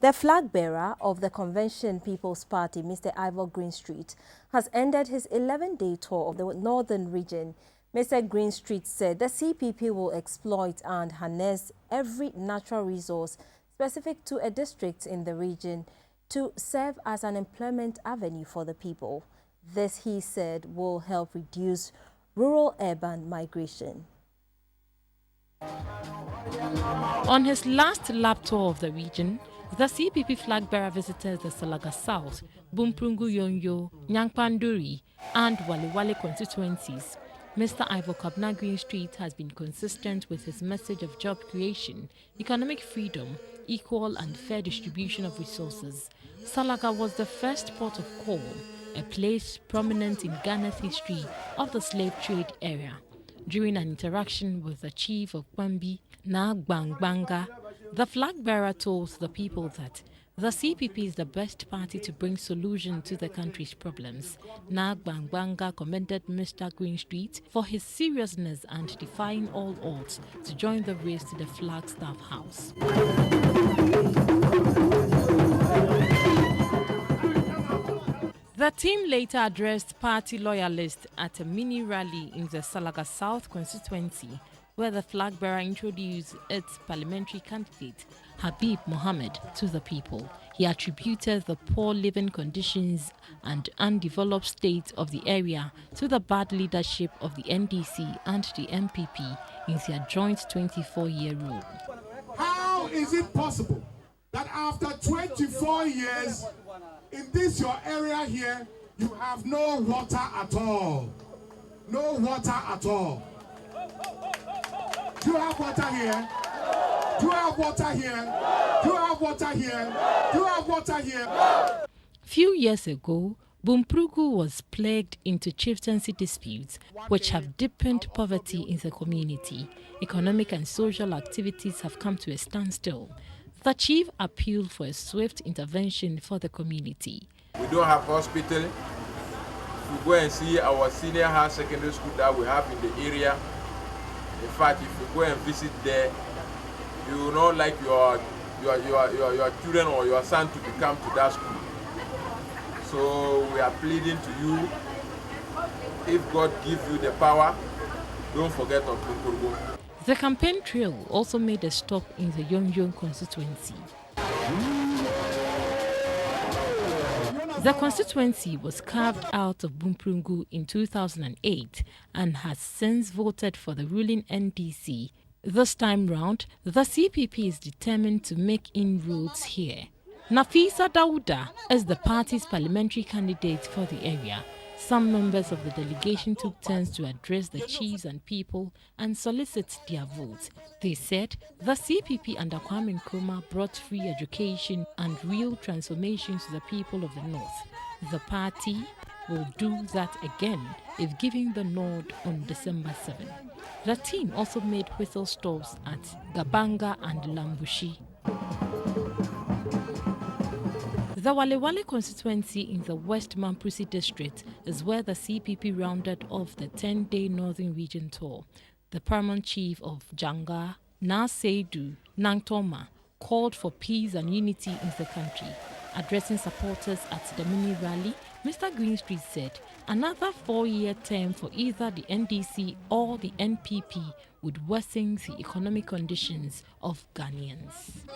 The flag bearer of the Convention People's Party, Mr. Ivor Greenstreet, has ended his 11-day tour of the northern region. Mr. Greenstreet said the CPP will exploit and harness every natural resource specific to a district in the region to serve as an employment avenue for the people. This, he said, will help reduce rural-urban migration. On his last lap tour of the region, the CPP flag bearer visited the Salaga South, Bumprungu Yonyo, Nyangpanduri, and Wale constituencies. Mr. Ivor Greenstreet has been consistent with his message of job creation, economic freedom, equal and fair distribution of resources. Salaga was the first port of call, a place prominent in Ghana's history of the slave trade area. During an interaction with the chief of Kwambi, Nagbangbanga, the flag bearer told the people that the CPP is the best party to bring solution to the country's problems. Nagbangbanga commended Mr. Greenstreet for his seriousness and defying all odds to join the race to the Flagstaff House. The team later addressed party loyalists at a mini rally in the Salaga South constituency, where the flag bearer introduced its parliamentary candidate, Habib Mohammed, to the people. He attributed the poor living conditions and undeveloped state of the area to the bad leadership of the NDC and the MPP in their joint 24-year rule. How is it possible that after 24 years, in this your area here, you have no water at all? No water at all. Do you have water here? Do you have water here? Do you have water here? Do you have water here? Few years ago, Bumprungu was plagued into chieftaincy disputes, which have deepened poverty in the community. Economic and social activities have come to a standstill. The chief appealed for a swift intervention for the community. We don't have hospital. If you go and see our senior high secondary school that we have in the area, in fact, if you go and visit there, you will not like your children or your son to become to that school. So we are pleading to you, if God gives you the power, don't forget of Bumprungu. The campaign trail also made a stop in the Yonyo constituency. The constituency was carved out of Bumprungu in 2008 and has since voted for the ruling NDC. This time round, the CPP is determined to make inroads here. Nafisa Dauda is the party's parliamentary candidate for the area. Some members of the delegation took turns to address the chiefs and people and solicit their votes. They said the CPP under Kwame Nkrumah brought free education and real transformations to the people of the north. The party will do that again if giving the nod on December 7. The team also made whistle stops at Gabanga and Lambushi. The Wale constituency in the West Mamprusi district is where the CPP rounded off the 10-day Northern Region tour. The paramount chief of Janga, Naseidu Nangtoma, called for peace and unity in the country. Addressing supporters at the mini rally, Mr. Greenstreet said another 4-year term for either the NDC or the NPP would worsen the economic conditions of Ghanaians.